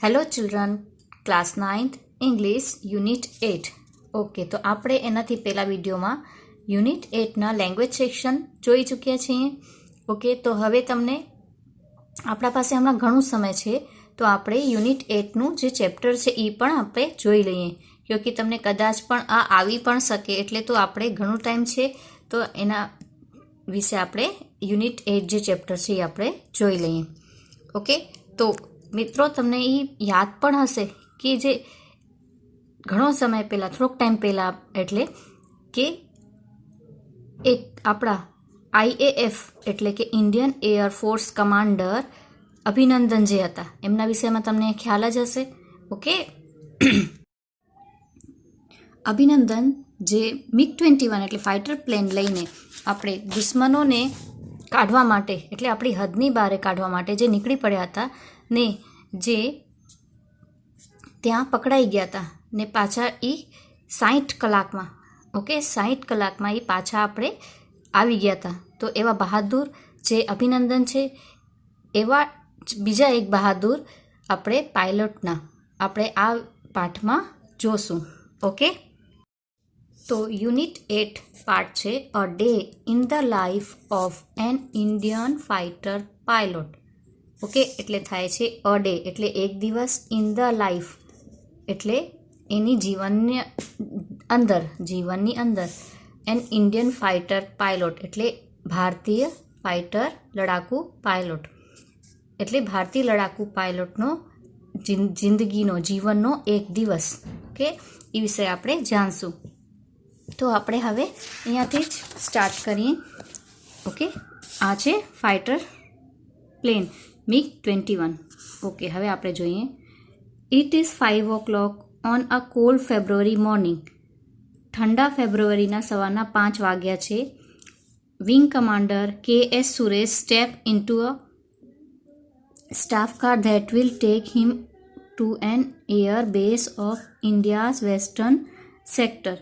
Hello children, class 9th English unit 8. Okay, તો આપણે એનાથી પહેલાં વિડીયોમાં યુનિટ 8ના લેંગ્વેજ સેક્શન જોઈ ચૂક્યા છીએ. ઓકે, તો હવે તમને આપણા પાસે હમણાં ઘણું સમય છે, તો આપણે યુનિટ 8નું જે ચેપ્ટર છે એ પણ આપણે જોઈ લઈએ, ક્યોંકि તમને કદાચ પણ આ આવી પણ શકે, એટલે તો આપણે ઘણું ટાઈમ છે તો એના વિશે આપણે યુનિટ 8 જે ચેપ્ટર છે એ આપણે જોઈ લઈએ. ઓકે, તો મિત્રો તમને એ યાદ પણ હશે કે જે ઘણો સમય પહેલાં, થોડોક ટાઈમ પહેલાં, એટલે કે એક આપણા IAF એટલે કે ઇન્ડિયન એરફોર્સ કમાન્ડર અભિનંદન જે હતા એમના વિષયમાં તમને ખ્યાલ જ હશે. ઓકે, અભિનંદન જે MiG-21 એટલે ફાઇટર પ્લેન લઈને આપણે દુશ્મનોને કાઢવા માટે, એટલે આપણી હદની બહાર કાઢવા માટે જે નીકળી પડ્યા હતા ને જે ત્યાં પકડાઈ ગયા હતા ને પાછા એ 60 કલાકમાં, ઓકે, 60 કલાકમાં એ પાછા આપણે આવી ગયા હતા. તો એવા બહાદુર જે અભિનંદન છે, એવા બીજા એક બહાદુર આપણે પાયલોટના આપણે આ પાઠમાં જોશું. ઓકે, તો યુનિટ 8 પાર્ટ છે a day in the life of N Indian fighter pilot. Okay, એટલે થાય છે અ ડે એટલે એક દિવસ, ઇન ધ લાઈફ એટલે એની જીવનની અંદર એન ઇન્ડિયન ફાઇટર પાયલોટ એટલે ભારતીય ફાઇટર લડાકુ પાયલોટ, એટલે ભારતીય લડાકુ પાયલોટનો જીવનનો એક દિવસ. ઓકે, એ વિશે આપણે જાણશું. તો આપણે હવે અહીંયાથી જ સ્ટાર્ટ કરીએ. ઓકે, આ છે ફાઇટર પ્લેન MiG-21. ઓકે, હવે આપણે જોઈએ. It is 5 o'clock on a cold February morning. ઠંડા ફેબ્રુઆરીના સવારના 5 વાગ્યા છે. Wing commander KS Suresh step into a staff car that will take him to an air base of India's western sector.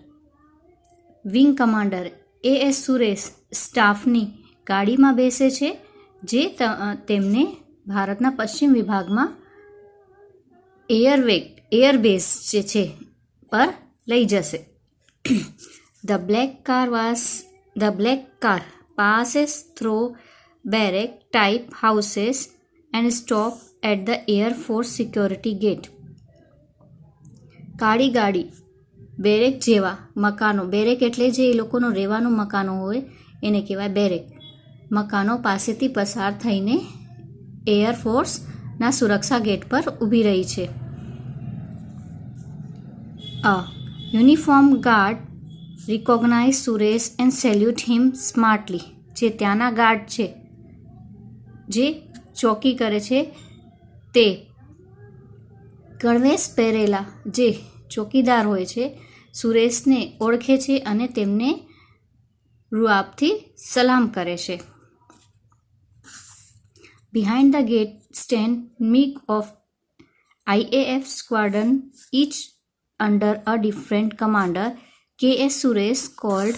Wing commander AS Suresh સ્ટાફની ગાડીમાં બેસે છે જે તેમને ભારતના પશ્ચિમ વિભાગમાં એરબેઝ જે છે પર લઈ જશે. The black car passes through barrack type houses and stop at the air force security gate. કાળી ગાડી બેરેક જેવા મકાનો, બેરેક એટલે જે એ લોકોનો રહેવાનું મકાનો હોય એને કહેવાય બેરેક. મકાનો પાસેથી પસાર થઈને એરફોર્સના સુરક્ષા ગેટ પર ઊભી રહી છે. A uniform guard recognize Suresh and salute him smartly. જે ત્યાંના ગાર્ડ છે, જે ચોકી કરે છે, તે ગણવેશ પહેરેલા જે ચોકીદાર હોય છે સુરેશને ઓળખે છે અને તેમને રૂઆબથી સલામ કરે છે. Behind the gate stand MiG of IAF squadron, each under a different commander. KS Suresh called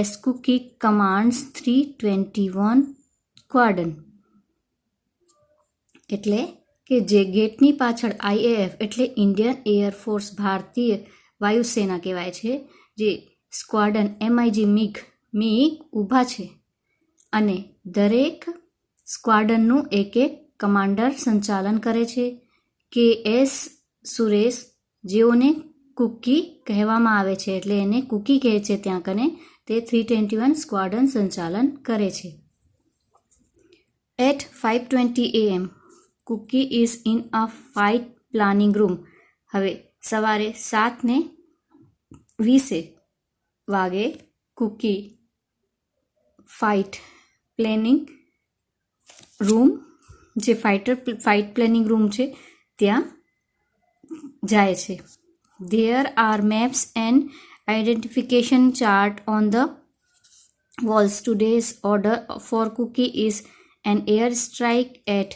Eskuki commands 321 squadron. એટલે કે જે ગેટની પાછળ IAF એટલે ઇન્ડિયન એરફોર્સ ભારતીય વાયુસેના કહેવાય છે, જે સ્ક્વાડન MiG ઊભા છે અને દરેક સ્ક્વાડનનું એક કમાન્ડર સંચાલન કરે છે. KS સુરેશ, જેઓને કુકી કહેવામાં આવે છે, એટલે એને કુકી કહે છે ત્યાં કને, તે 321 સ્ક્વાડન સંચાલન કરે છે. At 5:20 AM Kuki is in a flight planning room. હવે સવારે 7:20 વાગે કુકી ફાઇટ પ્લેનિંગ રૂમ, જે ફાઇટ પ્લેનિંગ રૂમ છે ત્યાં જાય છે. There are maps and identification chart on the walls. Today's order for Cookie is an air strike at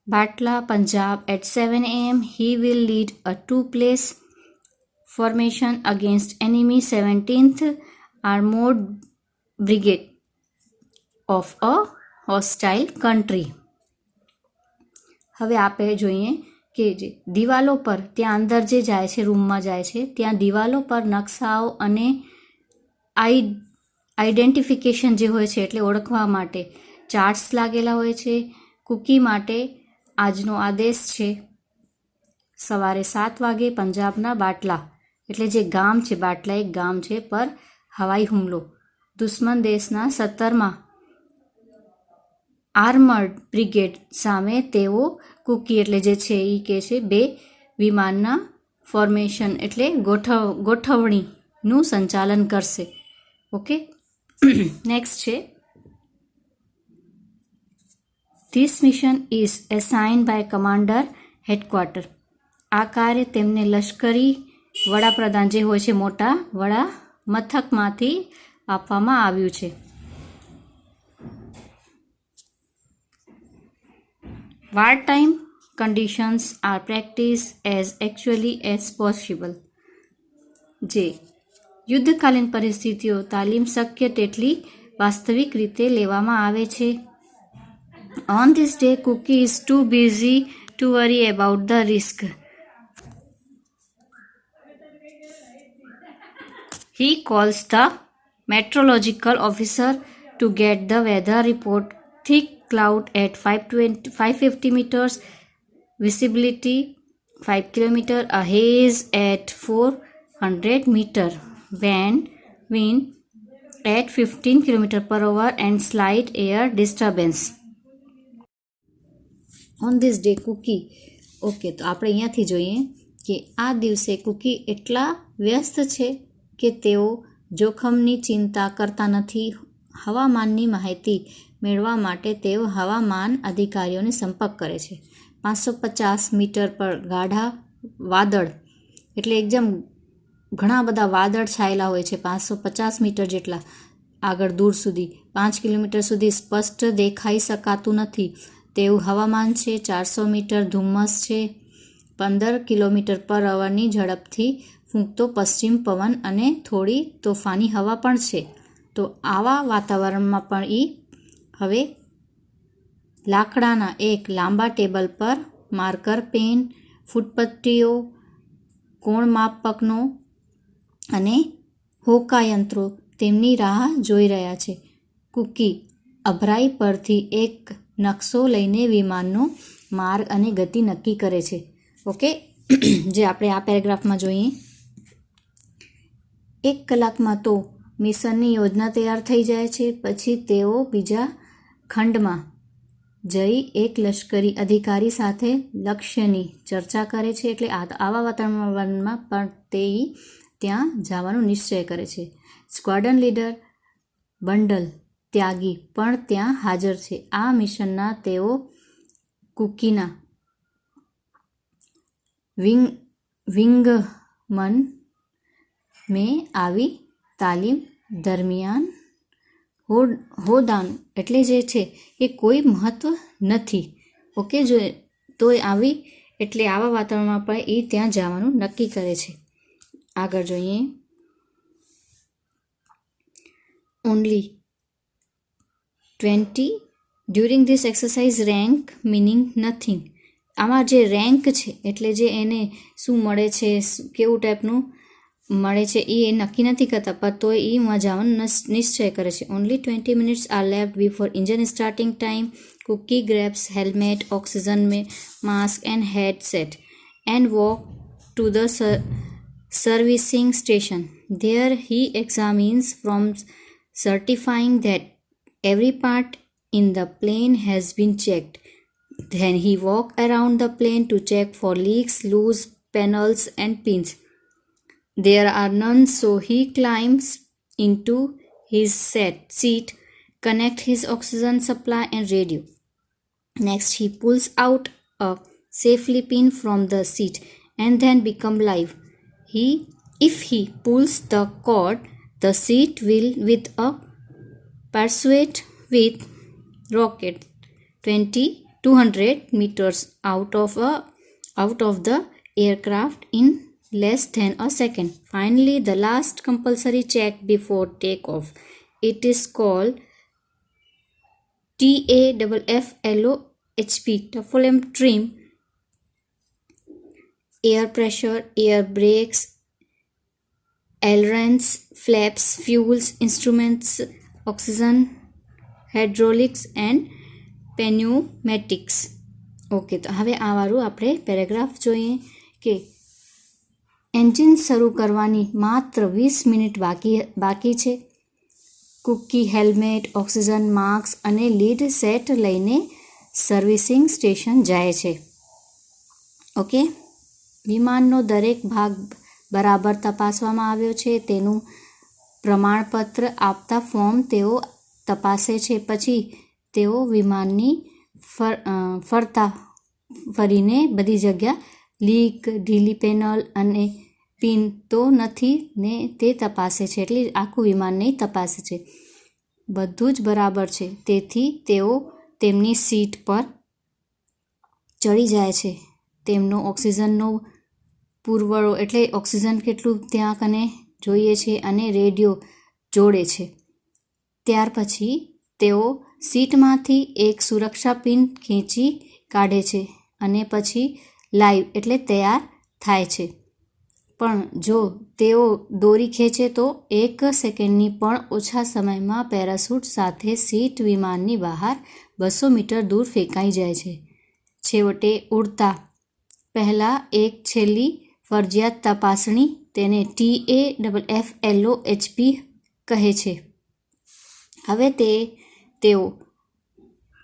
Batla, Punjab at 7 AM. He will lead a two-place formation against enemy 17th Armored Brigade of a hostile country. હવે આપણે જોઈએ કે જે દિવાલો પર ત્યાં અંદર જે જાય છે, રૂમમાં જાય છે, ત્યાં દિવાલો પર નકશાઓ અને આઈડેન્ટિફિકેશન જે હોય છે એટલે ઓળખવા માટે ચાર્ટ્સ લાગેલા હોય છે. કૂકી માટે આજનો આદેશ છે સવારે 7 વાગે પંજાબના બાટલા એટલે જે ગામ છે, બાટલા એક ગામ છે, પર હવાઈ હુમલો. દુશ્મન દેશના 17મા આર્મર્ડ બ્રિગેડ સામે તેઓ કૂકી એટલે જે છે એ કહે છે 2 વિમાનના ફોર્મેશન એટલે ગોઠવણીનું સંચાલન કરશે. ઓકે, નેક્સ્ટ છે this mission is assigned by commander headquarter. આ કાર્ય તેમને લશ્કરી વડાપ્રધાન જે હોય છે મોટા વડા મથકમાંથી આપવામાં આવ્યું છે. Wartime conditions are practiced as actually as possible. જે યુદ્ધકાલીન પરિસ્થિતિઓ તાલીમ શક્ય તેટલી વાસ્તવિક રીતે લેવામાં આવે છે. On this day, Cookie is too busy to worry about the risk. He calls the meteorological officer to get the weather report. Thick cloud at 550 meters, visibility 5 kilometer, a haze at 400 meter, wind at 15 kilometer per hour and slight air disturbance. On this day, Cookie. Okay, તો આપણે અહીંયાથી જોઈએ કે આ દિવસે cookie એટલા વ્યસ્ત છે કે તેઓ જોખમની ચિંતા કરતા નથી. હવામાનની માહિતી મેળવવા માટે તેઓ હવામાન અધિકારીઓને સંપર્ક કરે છે. 550 મીટર પર ગાઢા વાદળ એટલે એકદમ ઘણા બધા વાદળ છાયેલા હોય છે. 550 મીટર જેટલા આગળ દૂર સુધી 5 કિલોમીટર સુધી સ્પષ્ટ દેખાઈ શકાતું નથી તેવું હવામાન છે. 400 મીટર ધુમ્મસ છે. 15 કિલોમીટર પર અવરની ઝડપથી ફૂંકતો પશ્ચિમ પવન અને થોડી તોફાની હવા પણ છે. તો આવા વાતાવરણમાં પણ હવે લાકડાના એક લાંબા ટેબલ પર માર્કર પેન, ફૂટપટ્ટીઓ, કોણ માપકનો અને હોકાયંત્રો તેમની રાહ જોઈ રહ્યા છે. કૂકી અભરાઈ પરથી એક નકશો લઈને વિમાનનો માર્ગ અને ગતિ નક્કી કરે છે. ઓકે, જે આપણે આ પેરેગ્રાફમાં જોઈએ. 1 કલાકમાં તો મિશનની યોજના તૈયાર થઈ જાય છે. પછી તેઓ બીજા ખંડમાં જઈ એક લશ્કરી અધિકારી સાથે લક્ષ્યની ચર્ચા કરે છે. એટલે આવા વાતાવરણમાં પણ તે ત્યાં જવાનું નિશ્ચય કરે છે. સ્ક્વોડ્રન લીડર બંડલ ત્યાગી પણ ત્યાં હાજર છે. આ મિશનના તેઓ કૂકીના વિંગમન મેં આવી તાલીમ દરમિયાન હોદાનું એટલે જે છે એ કોઈ મહત્વ નથી. ઓકે, જો તો આવી એટલે આવા વાતાવરણમાં પણ એ ત્યાં જવાનું નક્કી કરે છે. આગળ જોઈએ. Only 20 during this exercise rank meaning nothing. આમાં જે રેન્ક છે એટલે જે એને શું મળે છે, કેવું ટાઈપનું મળે છે એ નક્કી નથી કરતા, પણ તો એ જવાનું નિશ્ચય કરે છે. Only 20 minutes are left before engine starting time. કૂકી grabs helmet, oxygen mask and headset and walk to the servicing station. There he examines from certifying that every part in the plane has been checked. Then he walks around the plane to check for leaks, loose panels and pins. There are none, so he climbs into his seat, connects his oxygen supply and radio. Next, he pulls out a safety pin from the seat and then becomes live. If he pulls the cord, the seat will with a parachute with rocket 200 meters out of the aircraft in less than a second. Finally, the last compulsory check before takeoff. It is called TAFFLOHP, Trim. air pressure, air brakes, ailerons, flaps, fuels, instruments, oxygen, hydraulics and pneumatics. Okay, તો હવે આ વાળું આપણે paragraph જોઈએ કે engine શરૂ કરવાની માત્ર 20 મિનિટ બાકી છે. કુકી હેલ્મેટ, ઓક્સિજન માસ્ક અને લીડ સેટ લઈને સર્વિસિંગ સ્ટેશન જાય છે. ઓકે, વિમાનનો દરેક ભાગ બરાબર તપાસવામાં આવ્યો છે. તેનું પ્રમાણપત્ર આપતા ફોર્મ તેઓ તપાસે છે. પછી તેઓ વિમાનની ફરતા ફરીને બધી જગ્યા લીક, ઢીલી પેનલ અને પિન તો નથી ને તે તપાસે છે. એટલે આખું વિમાન નહીં તપાસે છે. બધું જ બરાબર છે. તેથી તેઓ તેમની સીટ પર ચડી જાય છે. તેમનો ઓક્સિજનનો પુરવઠો એટલે ઓક્સિજન કેટલું ત્યાં કને જોઈએ છે અને રેડિયો જોડે છે. ત્યાર પછી તેઓ સીટમાંથી એક સુરક્ષા પિન ખેંચી કાઢે છે અને પછી લાઈવ એટલે તૈયાર થાય છે. પણ જો તેઓ દોરી ખેંચે તો 1 સેકન્ડની પણ ઓછા સમયમાં પેરાશૂટ સાથે સીટ વિમાનની બહાર 200 મીટર દૂર ફેંકાઈ જાય છે. છેવટે ઉડતા પહેલાં એક છેલ્લી ફરજિયાત તપાસણી તેને TAFFLOHP કહે છે. હવે તેઓ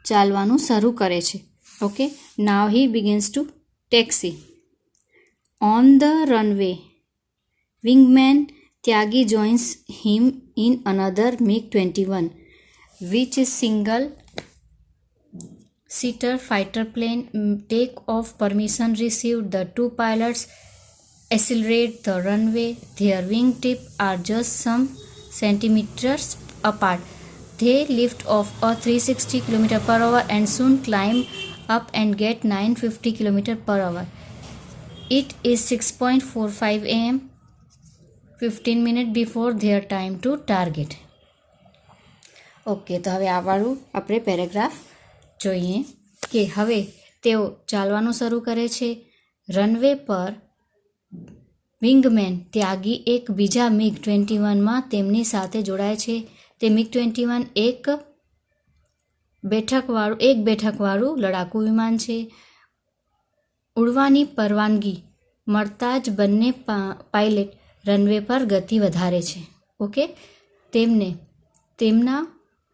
ચાલવાનું શરૂ કરે છે. Okay, now he begins two taxi. On the runway, wingman Tyagi joins him in another MiG-21, which is single-seater fighter plane. Take-off permission received. The two pilots accelerate the runway. Their wingtips are just some centimeters apart. They lift off at 360 km/h and soon climb up and get 950 km/h. It is 6:45 a.m., 15 minutes before their time to target. Okay, તો હવે આ વાળું આપણે paragraph જોઈએ કે હવે તેઓ ચાલવાનું શરૂ કરે છે. રનવે પર વિંગમેન ત્યાગી એક બીજા MiG-21માં તેમની સાથે જોડાય છે. તે MiG-21 એક બેઠકવાળું લડાકુ વિમાન છે. ઉડવાની પરવાનગી મળતા જ બંને પાયલટ રનવે પર ગતિ વધારે છે. ઓકે, તેમના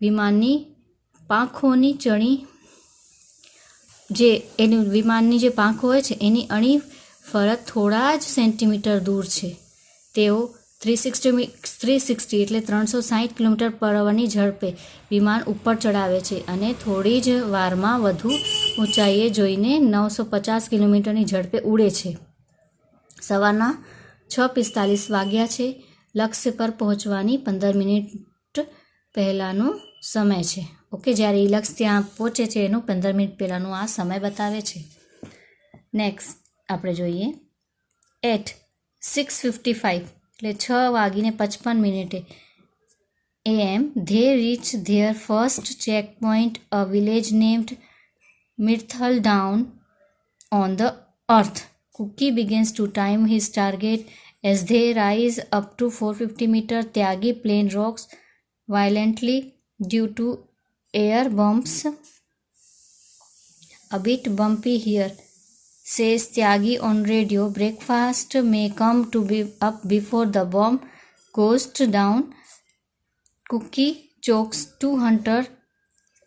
વિમાનની પાંખોની વિમાનની જે પાંખો હોય છે એની અણી ફરત થોડા જ સેન્ટીમીટર દૂર છે. તેઓ 360 એટલે 360 km/hની ઝડપે વિમાન ઉપર ચડાવે છે અને થોડી જ વારમાં વધુ ઊંચાઈએ જોઈને 950 કિલોમીટરની ઝડપે ઉડે છે. સવારના 6:45 વાગ્યા છે. લક્ષ્ય પર પહોંચવાની 15 મિનિટ પહેલાંનો સમય છે. ઓકે, જ્યારે એ લક્ષ્ય ત્યાં પહોંચે છે એનું 15 મિનિટ પહેલાંનો આ સમય બતાવે છે. નેક્સ્ટ આપણે જોઈએ એટ 6:55 એટલે 6:55 AM they reach their first checkpoint, a village named Mirthal down on the earth. Cookie begins to time his target. As they rise up to 450 meters, Tyagi plane rocks violently due to air bumps. A bit bumpy here, says Tyagi on radio. Breakfast may come to be up before the bomb goes down. Cookie chokes. Two hunters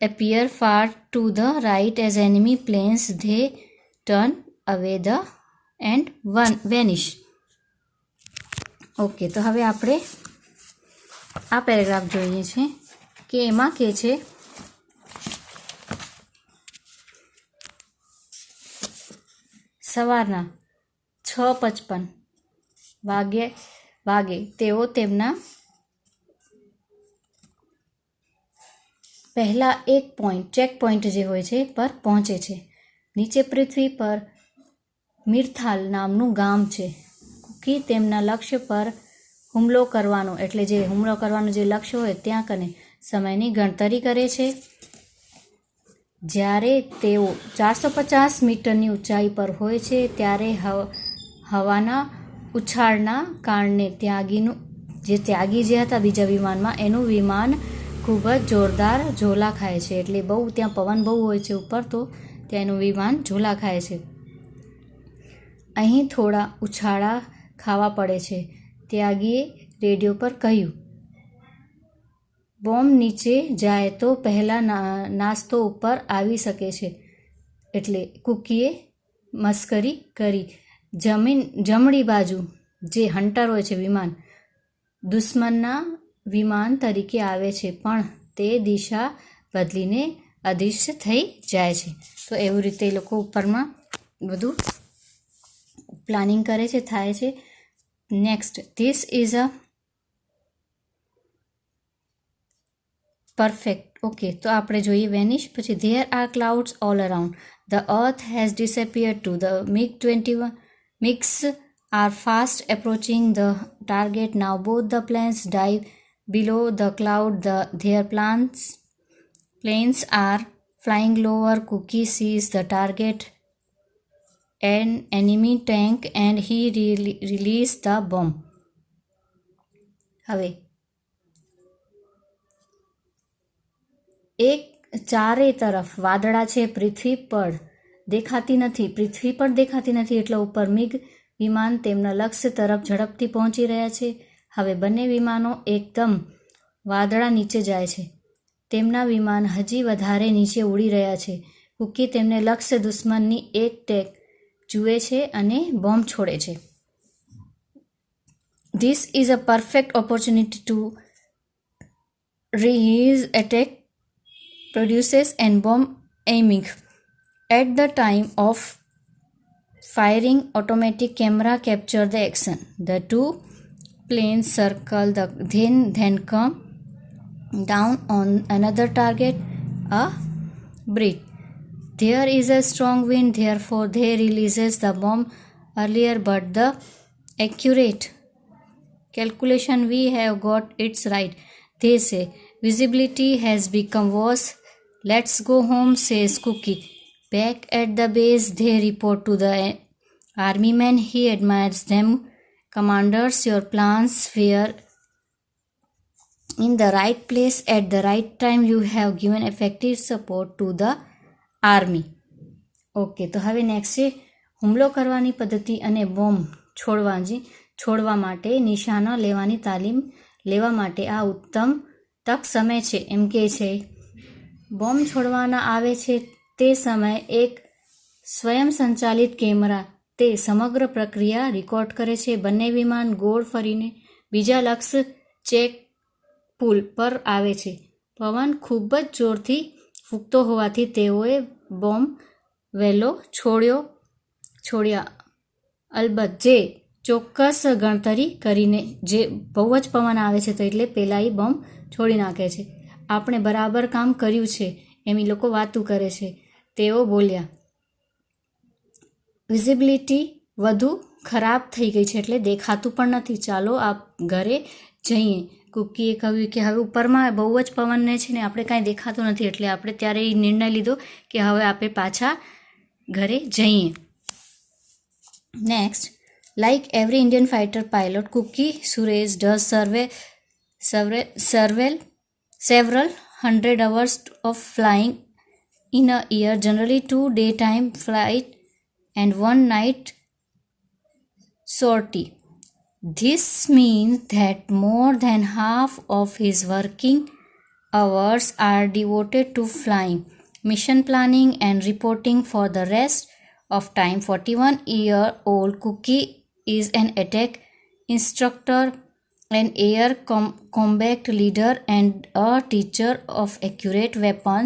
appear far to the right as enemy planes. They turn away and vanish. Okay, તો હવે આપણે આ paragraph જોઈએ છે કે એમાં કે છે સવારના 6:55 વાગે તેઓ તેમના પહેલા એક ચેક પોઈન્ટ જે હોય છે પર પહોંચે છે. નીચે પૃથ્વી પર મિરથાલ નામનું ગામ છે. કુકી તેમના લક્ષ્ય પર હુમલો કરવાનો જે લક્ષ્ય હોય ત્યાં કને સમયની ગણતરી કરે છે. જ્યારે તેઓ 450 મીટરની ઊંચાઈ પર હોય છે ત્યારે હવાના ઉછાળના કારણે ત્યાગી જે હતા બીજા વિમાનમાં એનું વિમાન ખૂબ જ જોરદાર ઝોલા ખાય છે. એટલે ત્યાં પવન બહુ હોય છે ઉપર, તો ત્યાં એનું વિમાન ઝોલા ખાય છે. અહીં થોડા ઉછાળા ખાવા પડે છે. ત્યાગીએ રેડિયો પર કહ્યું, બોમ્બ નીચે જાય તો પહેલાં નાસ્તો ઉપર આવી શકે છે. એટલે કૂકીએ મસ્કરી કરી. જમણી બાજુ જે હન્ટર હોય છે વિમાન, દુશ્મનના વિમાન તરીકે આવે છે, પણ તે દિશા બદલીને અદૃશ્ય થઈ જાય છે. તો એવી રીતે એ લોકો ઉપરમાં બધું પ્લાનિંગ કરે છે, થાય છે. Next, this is a perfect. Okay, તો આપણે જોઈએ વેનિશ. પછી there are clouds all around. The earth has disappeared too. The MiG are fast approaching the target now. Both the planes dive below the cloud. Their planes are flying lower. Cookie sees the target, an enemy tank, and he released the bomb. હવે એક ચારે તરફ વાદળા છે, પૃથ્વી પર દેખાતી નથી, એટલે ઉપર મિગ વિમાન તેમના લક્ષ્ય તરફ ઝડપથી પહોંચી રહ્યા છે. હવે બંને વિમાનો એકદમ વાદળા નીચે જાય છે. તેમના વિમાન હજી વધારે નીચે ઉડી રહ્યા છે. કૂકી તેમને લક્ષ્ય દુશ્મનની એક ટેક જુએ છે અને બોમ્બ છોડે છે. This is a perfect opportunity to his attack produces and bomb aiming. At the time of firing, automatic camera capture the action. The two planes circle, then come down on another target, a Brit. There is a strong wind, therefore they releases the bomb earlier, but the accurate calculation we have got it's right. They say visibility has become worse. Let's go home, says Cookie. Back at the base, they report to the army man. He admires them. Commanders, your plans were in the right place at the right time. You have given effective support to the army. Okay, તો હવે next છે હુમલો કરવાની પદ્ધતિ અને bomb છોડવા માટે નિશાના લેવાની તાલીમ લેવા માટે આ ઉત્તમ તક સમય છે. એમ કે છે બોમ્બ છોડવાના આવે છે તે સમયે એક સ્વયં સંચાલિત કેમેરા તે સમગ્ર પ્રક્રિયા રેકોર્ડ કરે છે. બંને વિમાન ગોળ ફરીને બીજા લક્ષ્ય ચેક પુલ પર આવે છે. પવન ખૂબ જ જોરથી ફૂંકતો હોવાથી તેઓએ બોમ્બ વહેલો છોડ્યા. અલબત્ત જે ચોક્કસ ગણતરી કરીને, જે બહુ જ પવન આવે છે તો એટલે પહેલાં એ બોમ્બ છોડી નાખે છે. આપણે બરાબર કામ કર્યું છે એમ એ લોકો વાતું કરે છે. તેઓ બોલ્યા, વિઝિબિલિટી વધુ ખરાબ થઈ ગઈ છે, એટલે દેખાતું પણ નથી. ચાલો આપ ઘરે જઈએ. કૂકીએ કહ્યું કે હવે ઉપરમાં બહુ જ પવનને છે ને આપણે કાંઈ દેખાતું નથી, એટલે આપણે ત્યારે એ નિર્ણય લીધો કે હવે આપણે પાછા ઘરે જઈએ. Next, like every Indian fighter pilot, Cookie Suresh does several hundred hours of flying in a year, generally 2 daytime flight and 1 night sortie. This means that more than half of his working hours are devoted to flying, mission planning and reporting. For the rest of time, 41-year-old Cookie is an attack instructor, an air combat leader, and a teacher of accurate weapon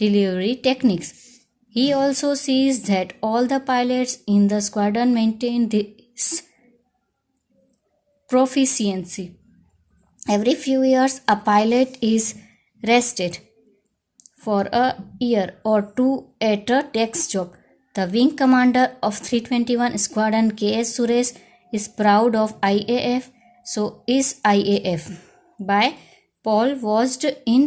delivery techniques. He also sees that all the pilots in the squadron maintain this proficiency. Every few years, a pilot is rested for a year or two at a desk job. The wing commander of 321 Squadron, K.S. Suresh, is proud of IAF. So is IAF. By Paul Wost in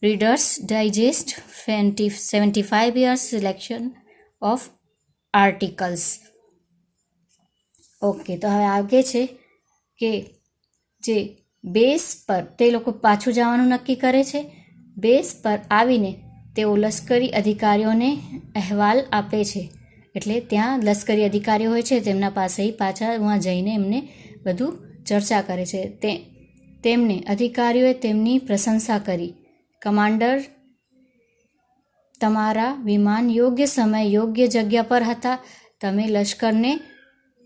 Reader's Digest 75 years selection of articles. Okay, તો હવે આગે છે કે જે base પર તે લોકો પાછું જવાનું નક્કી કરે છે. બેઝ પર આવીને તેઓ લશ્કરી અધિકારીઓને અહેવાલ આપે છે. એટલે ત્યાં લશ્કરી અધિકારીઓ હોય છે તેમના પાસે પાછા વहाँ જઈને એમને બધું ચર્ચા કરે છે. તેમને અધિકારીઓએ તેમની પ્રશંસા કરી. કમાન્ડર, તમારા વિમાન યોગ્ય સમય યોગ્ય જગ્યા પર હતા. તમે લશ્કરને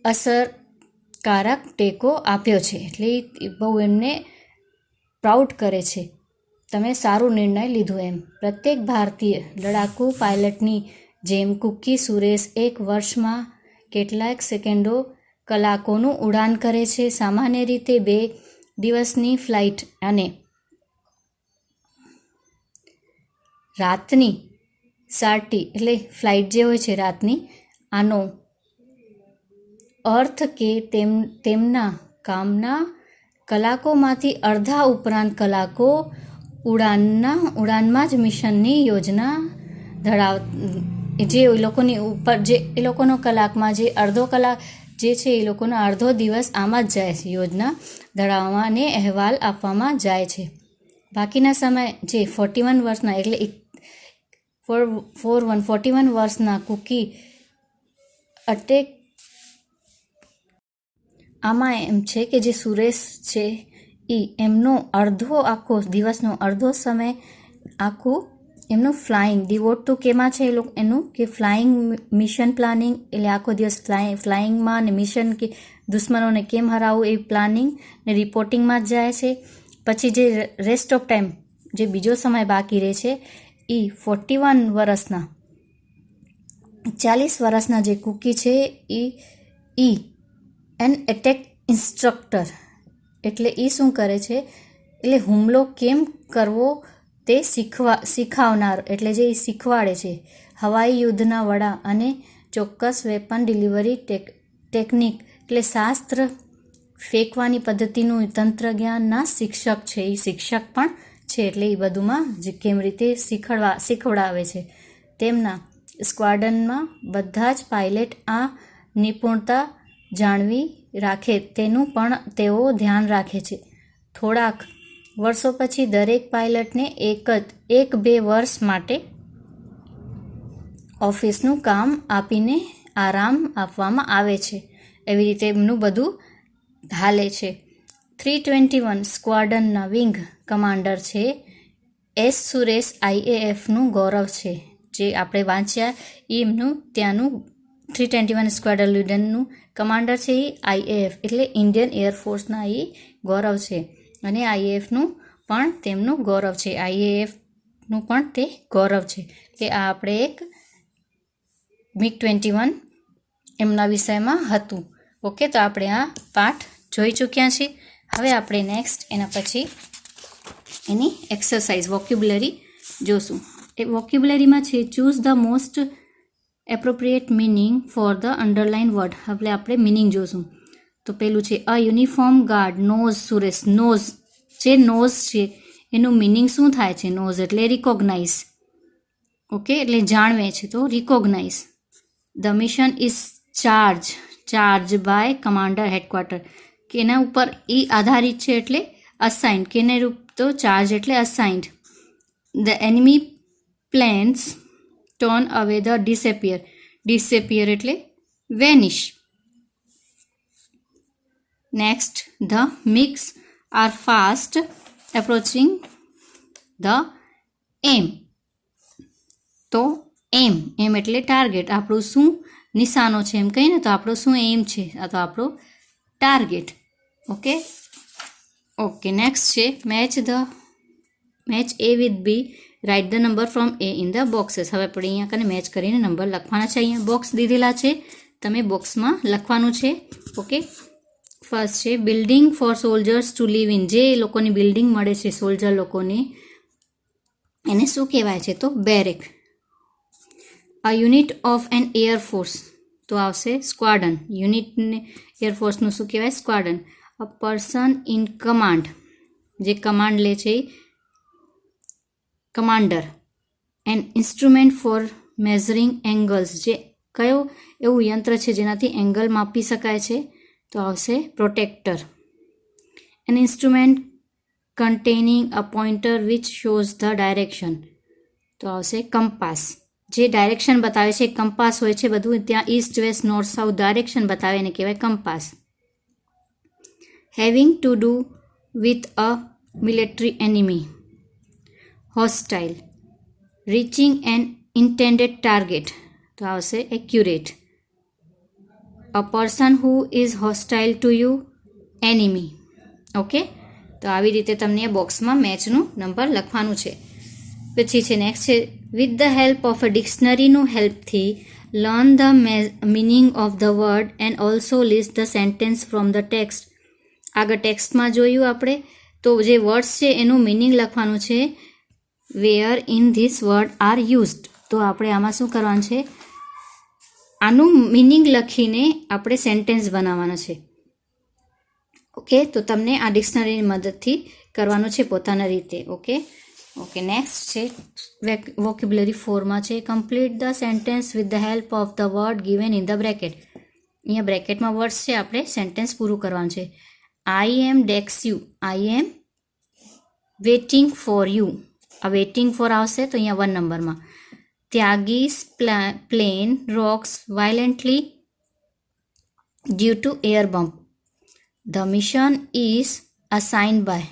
અસરકારક ટેકો આપ્યો છે. એટલે બહુ એમને પ્રાઉડ કરે છે. તમે સારું નિર્ણય લીધો એમ. પ્રત્યેક ભારતીય લડાકુ પાયલટની જેમ કુકી સુરેશ એક વર્ષમાં કેટલાક સેકન્ડો કલાકોનું ઉડાન કરે છે. સામાન્ય રીતે 2 દિવસની ફ્લાઇટ અને રાતની સાટી એટલે ફ્લાઇટ જે હોય છે રાતની, આનો અર્થ કે તેમના કામના કલાકોમાંથી અડધા ઉપરાંત કલાકો ઉડાનમાં જ મિશનની યોજના ધરાવ જે એ લોકોની ઉપર જે એ લોકોનો કલાકમાં જે અડધો કલાક જે છે એ લોકોનો અડધો દિવસ આમાં જ જાય છે. યોજના ધરાવવામાં અને અહેવાલ આપવામાં જાય છે. બાકીના સમય જે 41 વર્ષના એટલે 41 વર્ષના કુકી અટેક આમાં એમ છે કે જે સુરેશ છે એમનો આખો દિવસનો અડધો સમય આખું એમનું ફ્લાઇંગ ડિવોટ ટુ કેમાં છે એનું કે ફ્લાઇંગ મિશન પ્લાનિંગ એટલે આખો દિવસ ફ્લાઇંગમાં ને મિશન કે દુશ્મનોને કેમ હરાવવું એ પ્લાનિંગ ને રિપોર્ટિંગમાં જ જાય છે. પછી જે રેસ્ટ ઓફ ટાઈમ જે બીજો સમય બાકી રહે છે એ 41 વર્ષના 40 વર્ષના જે કુકી છે એ એન એટેક ઇન્સ્ટ્રક્ટર એટલે એ શું કરે છે એટલે હુમલો કેમ કરવો તે શીખવનાર એટલે જે એ શીખવાડે છે. હવાઈ યુદ્ધના વડા અને ચોક્કસ વેપન ડિલિવરી ટેકનિક એટલે શાસ્ત્ર ફેંકવાની પદ્ધતિનું તંત્રજ્ઞાનના શિક્ષક છે. એ શિક્ષક પણ છે એટલે એ બધુંમાં કેમ રીતે શીખવડાવે છે. તેમના સ્ક્વાડનમાં બધા જ પાયલટ આ નિપુણતા જાળવી રાખે તેનું પણ તેઓ ધ્યાન રાખે છે. થોડાક વર્ષો પછી દરેક પાયલટને 1-2 વર્ષ માટે ઓફિસનું કામ આપીને આરામ આપવામાં આવે છે. એવી રીતે એમનું બધું હાલે છે. 321 સ્ક્વાડનના વિંગ કમાન્ડર છે એસ સુરેશ IAFનું ગૌરવ છે. જે આપણે વાંચ્યા એમનું ત્યાંનું 321 સ્ક્વાડન લીડરનું કમાન્ડર છે એ IAF એટલે ઇન્ડિયન એરફોર્સના એ ગૌરવ છે. અને IAFનું પણ તેમનું ગૌરવ છે. IAFનું પણ તે ગૌરવ છે. કે આ આપણે એક MiG-21 એમના વિષયમાં હતું. ઓકે, તો આપણે આ પાઠ જોઈ ચૂક્યા છીએ. હવે આપણે નેક્સ્ટ એના પછી એની એક્સરસાઇઝ વોક્યુબ્યુલરી જોશું. એ વોક્યુબ્યુલરીમાં છે choose the most appropriate meaning for the underline word. હવે આપણે મિનિંગ જોશું. તો પેલું છે a uniform guard knows Suresh. Knows જે નોઝ છે એનું મિનિંગ શું થાય છે? નોઝ એટલે રિકોગ્નાઇઝ. ઓકે, એટલે જાણવે છે તો recognise. The mission is charge by commander headquarter કે એના ઉપર એ આધારિત છે એટલે અસાઇન્ડ કે એને રૂપ તો ચાર્જ એટલે assigned. The enemy planes turn away the disappear એટલે vanish. Next the MiGs are fast approaching them. તો એમ એટલે ટાર્ગેટ. આપણું શું નિશાનો છે એમ કહીને તો આપણો શું એમ છે આ તો આપણો ટાર્ગેટ. ઓકે નેક્સ્ટ છે match A with B, right the number from A in the boxes. હવે આપણે અહીંયા કને મેચ કરીને નંબર લખવાના છે. અહીંયા બોક્સ દીધેલા છે, તમે બોક્સમાં લખવાનું છે. ઓકે, ફર્સ્ટ છે building for soldiers to live in. જે લોકોની બિલ્ડિંગ મળે છે સોલ્જર લોકોને એને શું કહેવાય છે? તો barrack. A unit of an air force તો આવશે સ્ક્વાડન. યુનિટને એરફોર્સનું શું કહેવાય? Squadron. A person in command, જે કમાન્ડ લે છે commander. An instrument for measuring angles, જે કયો એવું યંત્ર છે જેનાથી એંગલ માપી શકાય છે? તો આવશે protractor. An instrument containing a pointer which shows the direction, તો આવશે કંપાસ. જે ડાયરેક્શન બતાવે છે કંપાસ હોય છે, બધું ત્યાં east west north south direction બતાવે એને કહેવાય compass. Having to do with a military enemy, hostile. Reaching an intended target, તો આવશે accurate. A person who is hostile to you, enemy. Okay, તો આવી રીતે તમને બોક્સમાં મેચનું નંબર લખવાનું છે. પછી છે નેક્સ્ટ છે with the help of a ડિક્શનરીનું હેલ્પથી learn the meaning of the word and also list the sentence from the text. આગળ ટેક્સ્ટમાં જોયું આપણે, તો જે વર્ડ્સ છે એનું મિનિંગ લખવાનું છે. Where in this word are used, તો આપણે આમાં શું કરવાનું છે, આનું મિનિંગ લખીને આપણે સેન્ટેન્સ બનાવવાના છે. ઓકે, તો તમને આ ડિક્શનરીની મદદથી કરવાનું છે પોતાના રીતે. ઓકે, નેક્સ્ટ છે વોકેબ્યુલરી 4માં છે complete the sentence with the help of the word given in the bracket. અહીંયા બ્રેકેટમાં વર્ડ્સ છે, આપણે સેન્ટેન્સ પૂરું કરવાનું છે. I am decks you, I am waiting for you. આ વેઇટિંગ ફોર આવશે તો અહીંયા 1 નંબરમાં. Tyagi's plane rocks violently due to air bump. The mission is assigned by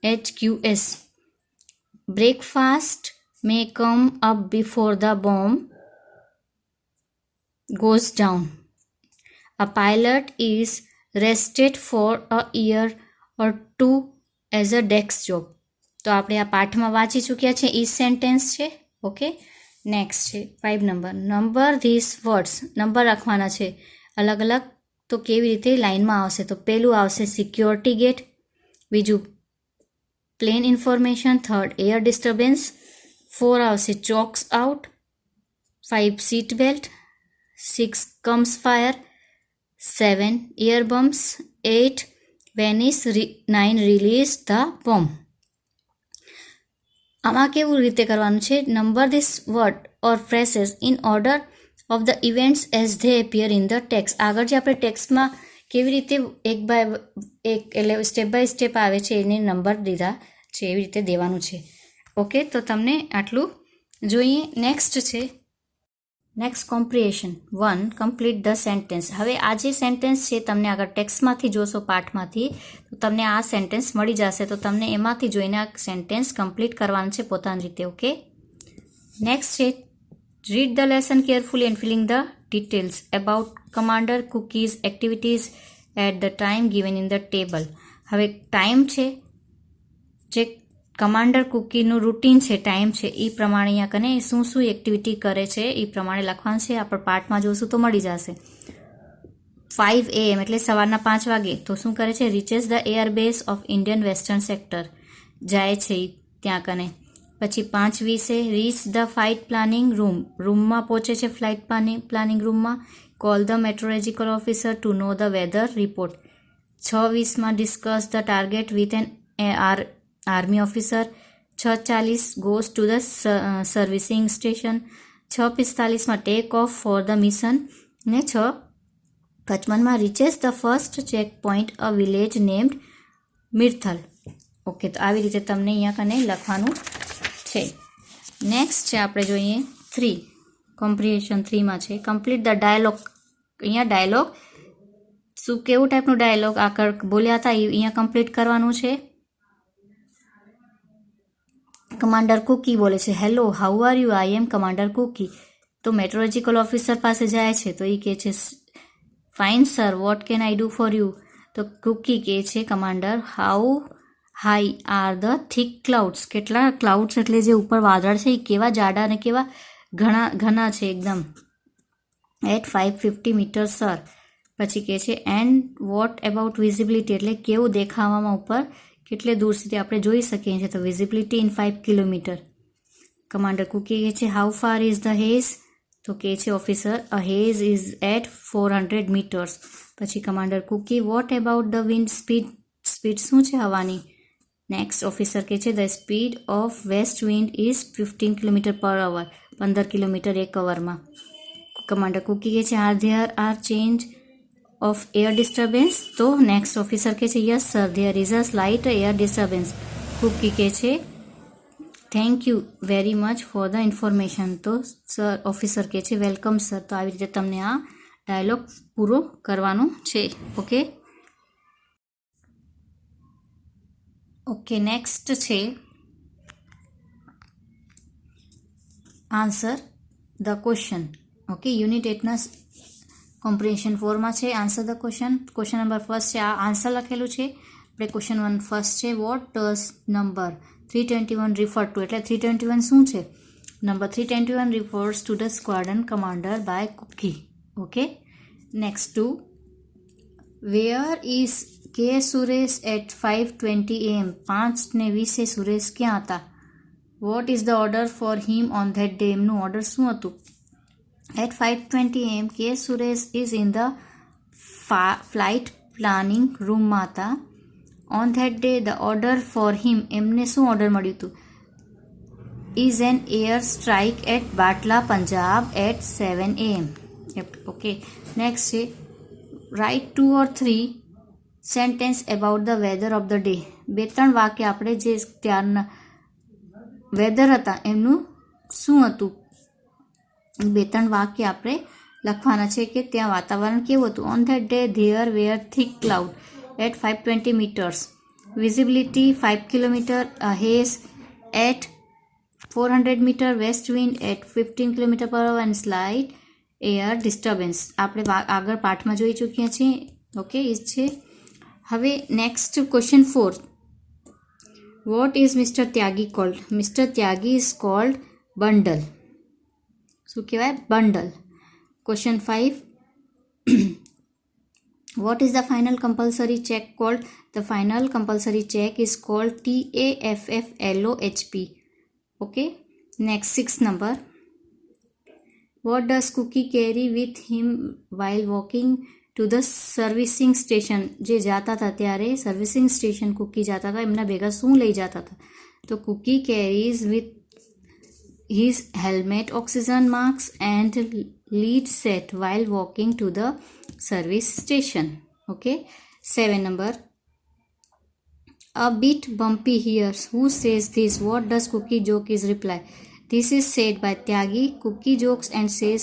HQS. Breakfast may come up before the bomb goes down. A pilot is rested for a year or two as a desk job. તો આપણે આ પાઠમાં વાંચી ચૂક્યા છે, ઈ sentence છે. Okay, next છે 5 number. Number this words, number રાખવાના છે અલગ અલગ. તો કેવી રીતે લાઇનમાં આવશે, તો પહેલું આવશે સિક્યોરિટી ગેટ, બીજું plane information, third air disturbance, 4 આવશે chocks out, 5 seat belt, 6 comes fire, 7 air bumps, 8 vanish, 9 release the bomb. આમાં કેવું રીતે કરવાનું છે, number this word or phrases in order of the events as they appear in the text. આગળ જે આપણે ટેક્સ્ટમાં કેવી રીતે એક બાય એક એટલે સ્ટેપ બાય સ્ટેપ આવે છે એને નંબર દીધા છે, એવી રીતે દેવાનું છે. ઓકે, તો તમને આટલું જોઈએ. નેક્સ્ટ છે next comprehension 1 complete the sentence. હવે આ જે સેન્ટેન્સ છે તમને આગળ ટેક્સ્ટમાંથી જોશો, પાઠમાંથી, તો તમને આ સેન્ટેન્સ મળી જશે. તો તમને એમાંથી જોઈને આ સેન્ટેન્સ કમ્પ્લીટ કરવાનું છે પોતાની રીતે. ઓકે, નેક્સ્ટ છે read the lesson carefully and filling the details about Commander Cookie's activities at the time given in the table. હવે ટાઈમ છે, જે કમાન્ડર કુકીનું રૂટીન છે, ટાઈમ છે, એ પ્રમાણે અહીંયા કને શું શું એક્ટિવિટી કરે છે એ પ્રમાણે લખવાનું છે. આપણે પાઠમાં જોશું તો મળી જશે. 5 AM એટલે સવારના 5 વાગે તો શું કરે છે, reaches the airbase of Indian western sector, જાય છે ત્યાં કને. પછી 5:20 રીચ ધ ફ્લાઇટ પ્લાનિંગ રૂમમાં પહોંચે છે ફ્લાઇટ પ્લાનિંગ રૂમમાં. Call the meteorological officer to know the weather report. 6:20 discuss the target with an army officer. 6:40 goes to the servicing station. 6:45 take off for the mission. ને 6:55 reaches the first check point a village named Mirthal. Okay, તો આવી રીતે તમને અહીંયા કને લખવાનું છે. Next છે આપણે જોઈએ 3 કોમ્પ્રિહેન્શન 3માં છે કમ્પ્લીટ ધ ડાયલોગ. અહીંયા ડાયલોગ શું, કેવું ટાઈપનું ડાયલોગ આગળ બોલ્યા હતા અહીંયા કમ્પ્લીટ કરવાનું છે. કમાન્ડર કુકી બોલે છે, hello how are you, I am commander Kuki. તો મેટ્રોલોજીકલ ઓફિસર પાસે જાય છે તો એ કહે છે fine sir, what can I do for you. તો કુકી કહે છે commander, how high are the thick clouds. કેટલા ક્લાઉડ્સ એટલે જે ઉપર વાદળ છે એ કેવા જાડા અને કેવા ઘણા છે એકદમ. At 550 metre sir. પછી કહે છે એન્ડ વોટ એબાઉટ વિઝિબિલિટી, એટલે કેવું દેખાવામાં ઉપર કેટલે દૂર સુધી આપણે જોઈ શકીએ છીએ. તો visibility in 5 kilometre. Commander cookie કહે છે how far is the haze. તો કહે છે officer a haze is at 400 metres. પછી કમાન્ડર કુકી what about the wind speed. Speed શું છે હવાની. નેક્સ્ટ ઓફિસર કહે છે the speed of west wind is 15 kilometre per hour. 15 kilometre એક અવરમાં. કમાન્ડર કુકી કહે છે are there are change of air disturbance? તો નેક્સ્ટ ઓફિસર કહે છે yes sir there is a slight air disturbance. Kuki કહે છે thank you very much for the information. તો sir officer કહે છે વેલકમ સર. તો આવી રીતે તમને આ ડાયલોગ પૂરો કરવાનો છે. ઓકે નેક્સ્ટ છે answer the question. Okay unit 8ના કોમ્પ્રિહેન્શન 4માં છે answer the question. Question number first છે, આ આન્સર લખેલું છે. આપણે ક્વેશ્ચન 1 ફર્સ્ટ છે, what does number 321 refer to, એટલે 321 શું છે? Number 321 refers to the squadron commander by Cookie. Okay. Next to, where is K. Suresh at 5:20 am? 5:20 Suresh ક્યાં હતા? What is the order for him on that day? એમનું order શું હતું? At 5:20 am, K. Suresh is in the flight planning room માં હતા. On that day, the order for him, એમને શું order મળ્યું હતું? Is an air strike at Batla, Punjab at 7 am. Okay. Next છે, write 2 or 3 sentence about the weather of the day. 2-3 વાક્ય આપણે જે ત્યારના વેધર હતા એમનું શું હતું? 2-3 વાક્ય આપણે લખવાના છે કે ત્યાં વાતાવરણ કેવું હતું. On that day, there were thick cloud at 520 meters. Visibility 5 kilometer. A haze at 400 meter. West wind at 15 kilometer per hour and slight air disturbance. આપણે આગળ પાઠમાં જોઈ ચૂક્યા છીએ. ઓકે એ છે. હવે next question 4. What is mister Tyagi cold? Mister Tyagi is called bundle. શું કહેવાય? Bundle. Question 5. What is the final compulsory check called? The final compulsory check is called TAFFLOHP. Okay. Next 6th number. What does Cookie carry with him while walking to the servicing station? જે જાતા હતા ત્યારે servicing station cookie જાતા હતા એમના ભેગા શું લઈ જતા હતા? તો Kuki carries with his helmet, oxygen mask and lead set while walking to the service station. Okay. 7 number. A bit bumpy here. Who says this? What does Cookie joke is reply? This is said by Tyagi. Cookie jokes and says,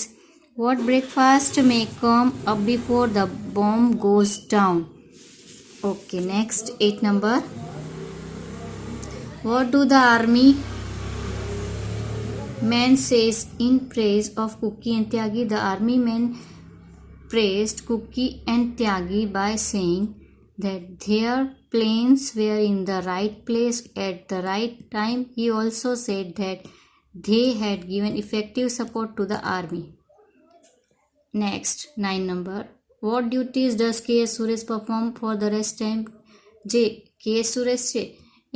what breakfast may come up before the bomb goes down? Okay. Next 8 number. What do the army man says in praise of Cookie and Tyagi? The army man praised Cookie and Tyagi by saying that their planes were in the right place at the right time. He also said that they had given effective support to the army. Next 9 number. What duties does K.S. Suresh perform for the rest time? જે K.S. Suresh છે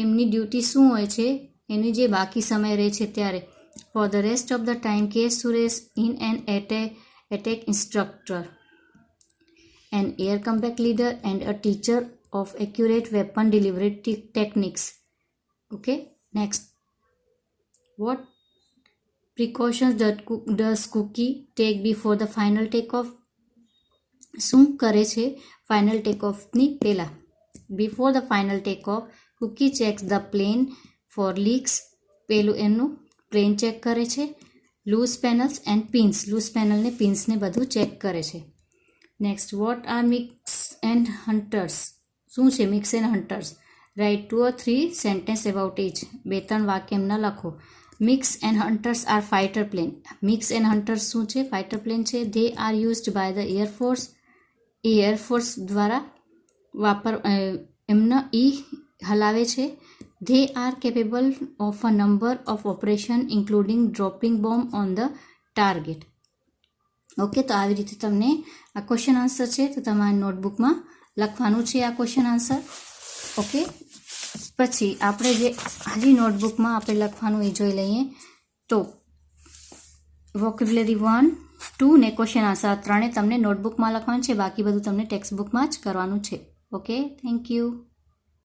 એમની duty શું હોય છે એની જે બાકી સમય રહે છે ત્યારે? For the rest of the time, K.S. Suresh in an attack instructor, an air combat leader and a teacher of accurate weapon delivery techniques. Okay. Next. What precautions does Cookie take before the final takeoff? શું કરે છે final ટેકઓફની પહેલાં? Before the final takeoff, Cookie checks the plane for leaks. પહેલું એમનું plane check કરે છે. Loose panels and pins, loose panel ને પિન્સને બધું ચેક કરે છે. Next, what are MiGs and Hunters? શું છે MiGs and Hunters? Write 2 or 3 sentences about each. 2-3 વાક્ય એમના લખો. MiGs and Hunters are fighter plane. MiGs and Hunters શું છે? ફાઇટર પ્લેન છે. They are used by the air force. એ air force દ્વારા એમના હલાવે છે. They are capable of a number of operations including dropping bomb on the target. Okay, તો આવી રીતે તમને આ ક્વેશ્ચન આન્સર છે તો તમારી નોટબુકમાં લખવાનું છે આ ક્વેશ્ચન આન્સર. ઓકે, પછી આપણે જે હજી નોટબુકમાં આપણે લખવાનું એ જોઈ લઈએ. તો વોકેબ્યુલરી 1, 2 ને ક્વેશ્ચન આન્સર 3 તમને નોટબુકમાં લખવાનું છે. બાકી બધું તમને ટેક્સ્ટ બુકમાં જ કરવાનું છે. Okay, thank you.